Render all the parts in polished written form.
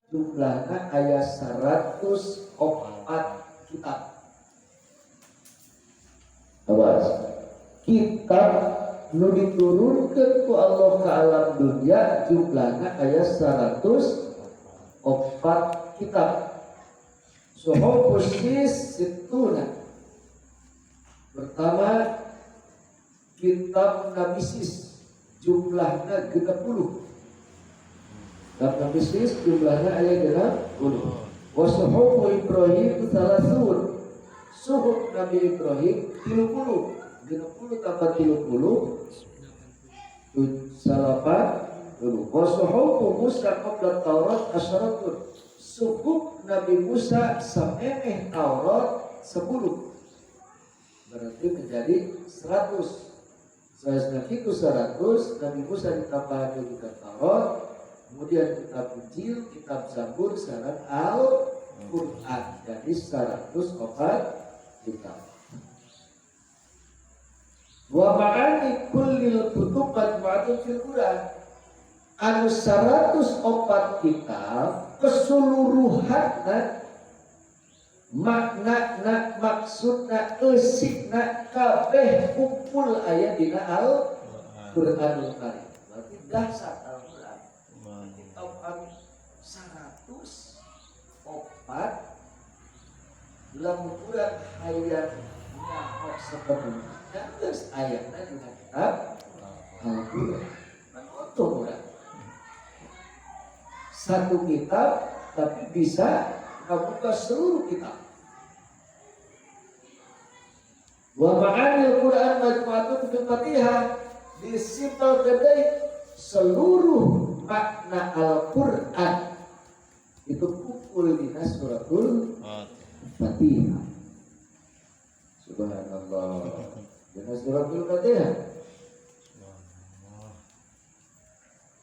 jumlahna aya 104 kitab. Awas. Kitab nu diturunkeun ku Allah ka alam dunia jumlahna aya 104 kitab. Suhufus situna. Pertama kitab Nabi Sis jumlahna 60. Kitab Nabi Sis jumlahna aya 60. Wa suhuf Ibrahim 30. Suhuf Nabi Ibrahim 30. 60 tambah 30 salapan dulu. Wa suhuf Musa qabla Taurat asyaratun. Suhuf Nabi Musa samemeh Taurat 10. Berarti menjadi 100. Seharusnya itu 100. Nabi Musa ditambah kitab Taurat, kemudian kitab Injil, kitab Zabur, sekarang Al-Quran. Jadi 104 kitab. Wa ma'ani kullil kutub majmu'atun fil Quran. Anu 104 kitab keseluruhanna makna maksudna eusikna kabeh kumpul aya dina Al-Qur'anul Karim. Berarti dahsyat Al-Qur'an. Kitab anu 104 lamun urang hayang nyaho sepenuhnya geus ayatna dina kitab Al-Qur'an. Untung urang satu kitab tapi bisa membuka seluruh kitab. Wa ma'anil Quran majmu'atun fil Fatihah, disimpel gede seluruh makna Al-Quran itu kumpul di suratul Fatihah. Subhanallah. Di suratul Fatihah.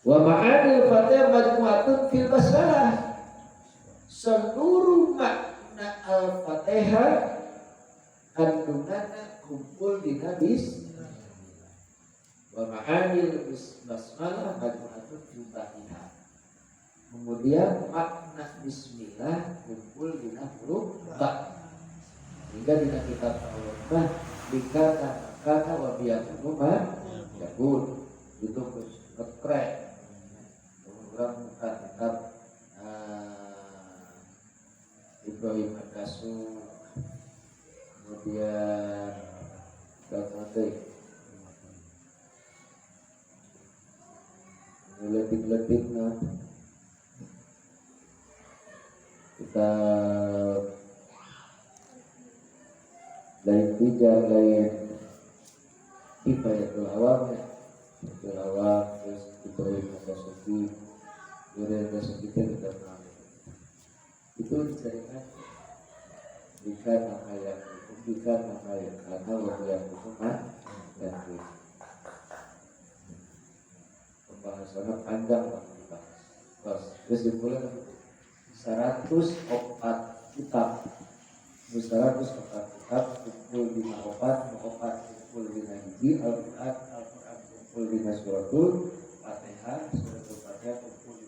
Wa ma'anil Fatihah majmu'atun fil Basmalah. Seluruh makna Al-Fatihah kandunganna kumpul di bismillah. Wa ma'anil basmalah majmu'atun fil Fatihah. Kemudian makna bismillah kumpul di huruf ba. Hingga di kitab Allah dikata wa biyakunu ma yakun. Itu kekrek. Orang buka kitab Ibrahim Ad-Dasu, kemudian Dalmatik, letik-letiknya kita lain bijak, lain kifayatul awam, terus Ibrahim Ad-Dasuki, Ibrahim Ad-Dasuki kita tahu. Itu dicarikan jika nama yang karena waktu yang hukuman dan pembahasannya panjang banget dibahas. Kesimpulan 104 kitab, 104 kitab kumpul di opat kumpul di hiji Al-Quran kumpul di suratul Fatihah, suratul Fatihah kumpul